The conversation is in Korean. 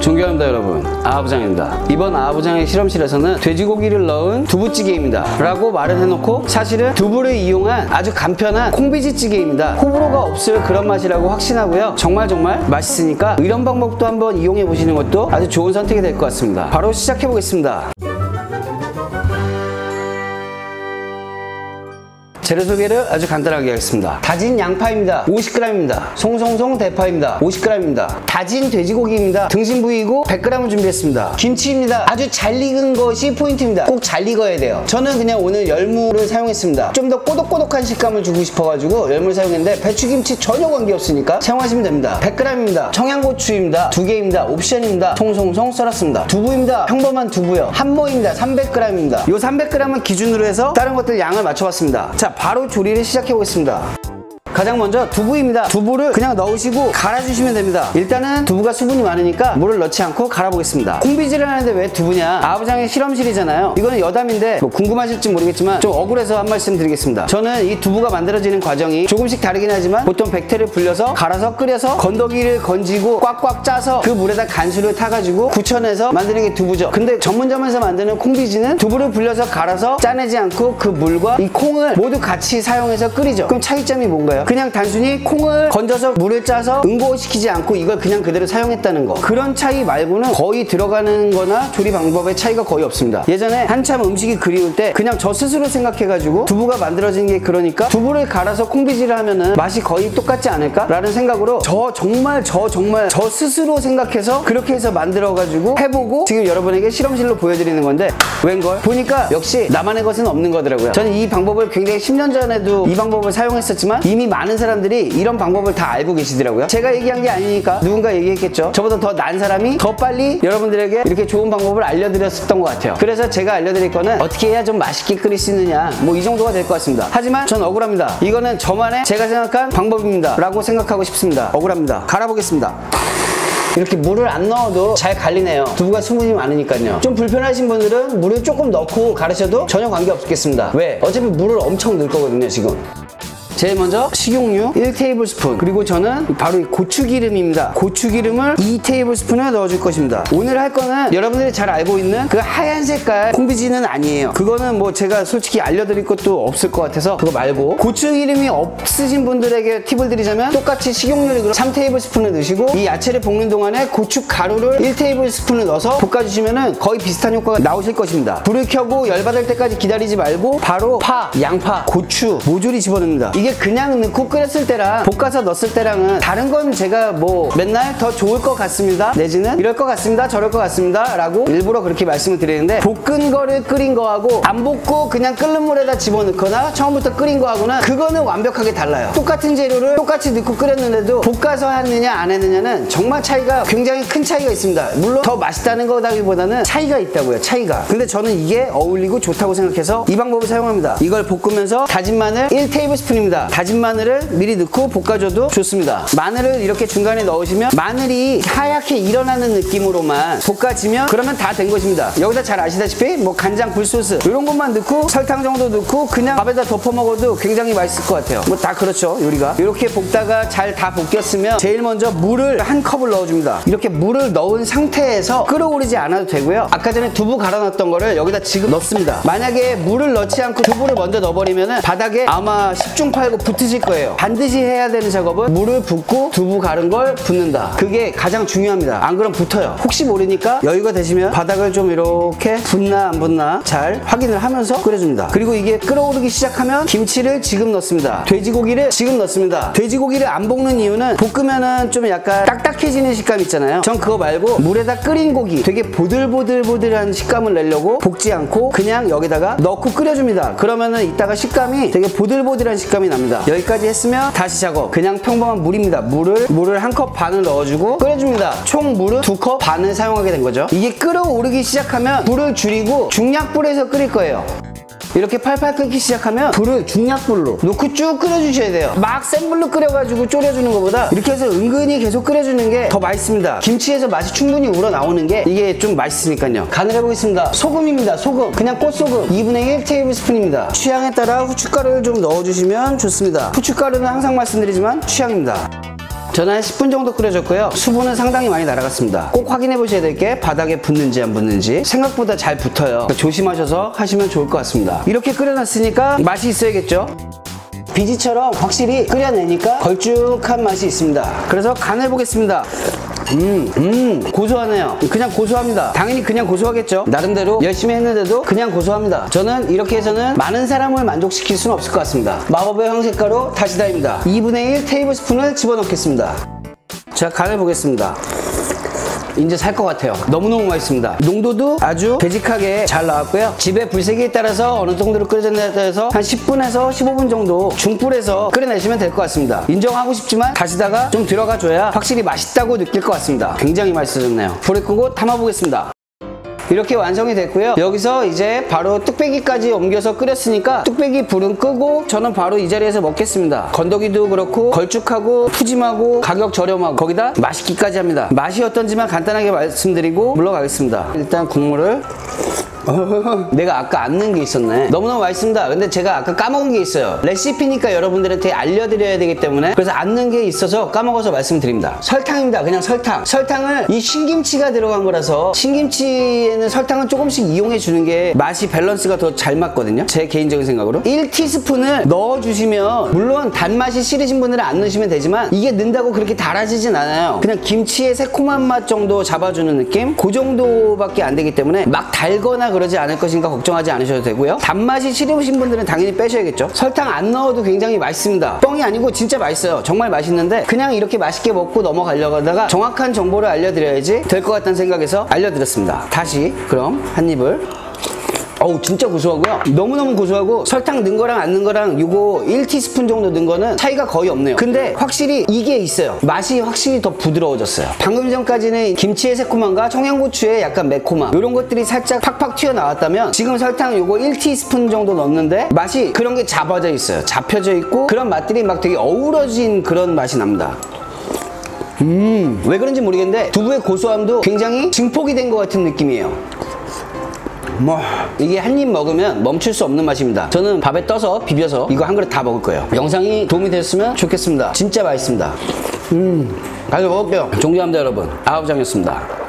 존경합니다 여러분, 아부장입니다. 이번 아부장의 실험실에서는 돼지고기를 넣은 두부찌개입니다 라고 말을 해놓고 사실은 두부를 이용한 아주 간편한 콩비지찌개입니다. 호불호가 없을 그런 맛이라고 확신하고요. 정말 맛있으니까 이런 방법도 한번 이용해 보시는 것도 아주 좋은 선택이 될 것 같습니다. 바로 시작해 보겠습니다. 재료 소개를 아주 간단하게 하겠습니다. 다진 양파입니다. 50g입니다. 송송송 대파입니다. 50g입니다. 다진 돼지고기입니다. 등심 부위고 100g을 준비했습니다. 김치입니다. 아주 잘 익은 것이 포인트입니다. 꼭 잘 익어야 돼요. 저는 그냥 오늘 열무를 사용했습니다. 좀 더 꼬독꼬독한 식감을 주고 싶어가지고 열무를 사용했는데 배추김치 전혀 관계없으니까 사용하시면 됩니다. 100g입니다. 청양고추입니다. 2개입니다. 옵션입니다. 송송송 썰었습니다. 두부입니다. 평범한 두부요. 한모입니다. 300g입니다. 이 300g은 기준으로 해서 다른 것들 양을 맞춰봤습니다. 자, 바로 조리를 시작해 보겠습니다. 가장 먼저 두부입니다. 두부를 그냥 넣으시고 갈아주시면 됩니다. 일단은 두부가 수분이 많으니까 물을 넣지 않고 갈아보겠습니다. 콩비지를 하는데 왜 두부냐? 아부장의 실험실이잖아요. 이거는 여담인데 뭐 궁금하실지 모르겠지만 좀 억울해서 한 말씀 드리겠습니다. 저는 이 두부가 만들어지는 과정이 조금씩 다르긴 하지만 보통 백태를 불려서 갈아서 끓여서 건더기를 건지고 꽉꽉 짜서 그 물에다 간수를 타가지고 굳혀내서 만드는 게 두부죠. 근데 전문점에서 만드는 콩비지는 두부를 불려서 갈아서 짜내지 않고 그 물과 이 콩을 모두 같이 사용해서 끓이죠. 그럼 차이점이 뭔가요? 그냥 단순히 콩을 건져서 물을 짜서 응고시키지 않고 이걸 그냥 그대로 사용했다는 거, 그런 차이 말고는 거의 들어가는 거나 조리 방법의 차이가 거의 없습니다. 예전에 한참 음식이 그리울 때 그냥 저 스스로 생각해가지고 두부가 만들어진 게 그러니까 두부를 갈아서 콩비지를 하면은 맛이 거의 똑같지 않을까? 라는 생각으로 저 스스로 생각해서 그렇게 해서 만들어가지고 해보고 지금 여러분에게 실험실로 보여드리는 건데 웬걸? 보니까 역시 나만의 것은 없는 거더라고요. 저는 이 방법을 굉장히 10년 전에도 이 방법을 사용했었지만 이미 많은 사람들이 이런 방법을 다 알고 계시더라고요. 제가 얘기한 게 아니니까 누군가 얘기했겠죠. 저보다 더 나은 사람이 더 빨리 여러분들에게 이렇게 좋은 방법을 알려드렸었던 것 같아요. 그래서 제가 알려드릴 거는 어떻게 해야 좀 맛있게 끓일 수 있느냐, 뭐 이 정도가 될 것 같습니다. 하지만 전 억울합니다. 이거는 저만의 제가 생각한 방법입니다 라고 생각하고 싶습니다. 억울합니다. 갈아보겠습니다. 이렇게 물을 안 넣어도 잘 갈리네요. 두부가 수분이 많으니까요. 좀 불편하신 분들은 물을 조금 넣고 갈으셔도 전혀 관계 없겠습니다. 왜? 어차피 물을 엄청 넣을 거거든요 지금. 제일 먼저 식용유 1테이블스푼, 그리고 저는 바로 이 고추기름입니다. 고추기름을 2테이블스푼을 넣어줄 것입니다. 오늘 할 거는 여러분들이 잘 알고 있는 그 하얀 색깔 콩비지는 아니에요. 그거는 뭐 제가 솔직히 알려드릴 것도 없을 것 같아서 그거 말고, 고추기름이 없으신 분들에게 팁을 드리자면 똑같이 식용유를 3테이블스푼을 넣으시고 이 야채를 볶는 동안에 고춧가루를 1테이블스푼을 넣어서 볶아주시면 거의 비슷한 효과가 나오실 것입니다. 불을 켜고 열받을 때까지 기다리지 말고 바로 파, 양파, 고추 모조리 집어넣습니다. 이게 그냥 넣고 끓였을 때랑 볶아서 넣었을 때랑은 다른 건 제가 뭐 맨날 더 좋을 것 같습니다 내지는 이럴 것 같습니다 저럴 것 같습니다 라고 일부러 그렇게 말씀을 드리는데, 볶은 거를 끓인 거하고 안 볶고 그냥 끓는 물에다 집어넣거나 처음부터 끓인 거하고는 그거는 완벽하게 달라요. 똑같은 재료를 똑같이 넣고 끓였는데도 볶아서 했느냐 안 했느냐는 정말 차이가, 굉장히 큰 차이가 있습니다. 물론 더 맛있다는 거다기보다는 차이가 있다고요. 차이가. 근데 저는 이게 어울리고 좋다고 생각해서 이 방법을 사용합니다. 이걸 볶으면서 다진 마늘 1테이블스푼입니다. 다진 마늘을 미리 넣고 볶아줘도 좋습니다. 마늘을 이렇게 중간에 넣으시면 마늘이 하얗게 일어나는 느낌으로만 볶아지면 그러면 다 된 것입니다. 여기다 잘 아시다시피 뭐 간장, 굴소스 이런 것만 넣고 설탕 정도 넣고 그냥 밥에다 덮어 먹어도 굉장히 맛있을 것 같아요. 뭐 다 그렇죠 요리가. 이렇게 볶다가 잘 다 볶였으면 제일 먼저 물을 한 컵을 넣어줍니다. 이렇게 물을 넣은 상태에서 끓어오르지 않아도 되고요. 아까 전에 두부 갈아놨던 거를 여기다 지금 넣습니다. 만약에 물을 넣지 않고 두부를 먼저 넣어버리면은 바닥에 아마 10중 8구 붙으실 거예요. 반드시 해야 되는 작업은 물을 붓고 두부 갈은 걸 붓는다. 그게 가장 중요합니다. 안 그럼 붙어요. 혹시 모르니까 여유가 되시면 바닥을 좀 이렇게 붓나 안 붓나 잘 확인을 하면서 끓여줍니다. 그리고 이게 끓어오르기 시작하면 김치를 지금 넣습니다. 돼지고기를 지금 넣습니다. 돼지고기를 안 볶는 이유는 볶으면은 좀 약간 딱딱해지는 식감 있잖아요. 전 그거 말고 물에다 끓인 고기 되게 보들보들보들한 식감을 내려고 볶지 않고 그냥 여기다가 넣고 끓여줍니다. 그러면은 이따가 식감이 되게 보들보들한 식감이 납니다. 여기까지 했으면 다시 작업. 그냥 평범한 물입니다. 물을 한 컵 반을 넣어주고 끓여줍니다. 총 물은 2컵 반을 사용하게 된 거죠. 이게 끓어오르기 시작하면 불을 줄이고 중약불에서 끓일 거예요. 이렇게 팔팔 끓기 시작하면 불을 중약불로 놓고 쭉 끓여주셔야 돼요. 막 센 불로 끓여가지고 졸여주는 것보다 이렇게 해서 은근히 계속 끓여주는 게 더 맛있습니다. 김치에서 맛이 충분히 우러나오는 게 이게 좀 맛있으니까요. 간을 해보겠습니다. 소금입니다. 소금. 그냥 꽃소금 2분의 1테이블스푼입니다. 취향에 따라 후춧가루를 좀 넣어주시면 좋습니다. 후춧가루는 항상 말씀드리지만 취향입니다. 저는 한 10분 정도 끓여줬고요. 수분은 상당히 많이 날아갔습니다. 꼭 확인해 보셔야 될 게 바닥에 붙는지 안 붙는지. 생각보다 잘 붙어요. 그러니까 조심하셔서 하시면 좋을 것 같습니다. 이렇게 끓여놨으니까 맛이 있어야겠죠? 비지처럼 확실히 끓여내니까 걸쭉한 맛이 있습니다. 그래서 간을 보겠습니다. 고소하네요. 그냥 고소합니다. 당연히 그냥 고소하겠죠. 나름대로 열심히 했는데도 그냥 고소합니다. 저는 이렇게 해서는 많은 사람을 만족시킬 수는 없을 것 같습니다. 마법의 황색가루 다시다입니다. 2분의 1 테이블스푼을 집어넣겠습니다. 자, 간을 보겠습니다. 이제 살 것 같아요. 너무너무 맛있습니다. 농도도 아주 베직하게 잘 나왔고요. 집의 불세기에 따라서 어느 정도로 끓여졌냐에 따라서 한 10분에서 15분 정도 중불에서 끓여내시면 될 것 같습니다. 인정하고 싶지만 다시다가 좀 들어가줘야 확실히 맛있다고 느낄 것 같습니다. 굉장히 맛있어졌네요. 불을 끄고 담아보겠습니다. 이렇게 완성이 됐고요. 여기서 이제 바로 뚝배기까지 옮겨서 끓였으니까 뚝배기 불은 끄고 저는 바로 이 자리에서 먹겠습니다. 건더기도 그렇고 걸쭉하고 푸짐하고 가격 저렴하고 거기다 맛있기까지 합니다. 맛이 어떤지만 간단하게 말씀드리고 물러가겠습니다. 일단 국물을 내가 아까 안 넣은 게 있었네. 너무너무 맛있습니다. 근데 제가 아까 까먹은 게 있어요. 레시피니까 여러분들한테 알려드려야 되기 때문에 그래서 안 넣은 게 있어서 까먹어서 말씀드립니다. 설탕입니다. 그냥 설탕. 설탕을 이 신김치가 들어간 거라서 신김치에는 설탕을 조금씩 이용해 주는 게 맛이 밸런스가 더 잘 맞거든요. 제 개인적인 생각으로 1티스푼을 넣어주시면 물론 단맛이 싫으신 분들은 안 넣으시면 되지만 이게 넣는다고 그렇게 달아지진 않아요. 그냥 김치의 새콤한 맛 정도 잡아주는 느낌? 그 정도밖에 안 되기 때문에 막 달거나 그러지 않을 것인가 걱정하지 않으셔도 되고요. 단맛이 싫으신 분들은 당연히 빼셔야겠죠. 설탕 안 넣어도 굉장히 맛있습니다. 뻥이 아니고 진짜 맛있어요. 정말 맛있는데 그냥 이렇게 맛있게 먹고 넘어가려고 하다가 정확한 정보를 알려드려야지 될 것 같다는 생각에서 알려드렸습니다. 다시 그럼 한 입을. 어우, 진짜 고소하고요. 너무너무 고소하고 설탕 넣은 거랑 안 넣은 거랑 요거 1티스푼 정도 넣은 거는 차이가 거의 없네요. 근데 확실히 이게 있어요. 맛이 확실히 더 부드러워졌어요. 방금 전까지는 김치의 새콤함과 청양고추의 약간 매콤함 이런 것들이 살짝 팍팍 튀어나왔다면 지금 설탕 요거 1티스푼 정도 넣었는데 맛이 그런 게 잡아져 있어요. 잡혀져 있고 그런 맛들이 막 되게 어우러진 그런 맛이 납니다. 왜 그런지 모르겠는데 두부의 고소함도 굉장히 증폭이 된 것 같은 느낌이에요. 이게 한 입 먹으면 멈출 수 없는 맛입니다. 저는 밥에 떠서 비벼서 이거 한 그릇 다 먹을 거예요. 영상이 도움이 됐으면 좋겠습니다. 진짜 맛있습니다. 가서 먹을게요. 종료합니다, 여러분. 아우장이었습니다.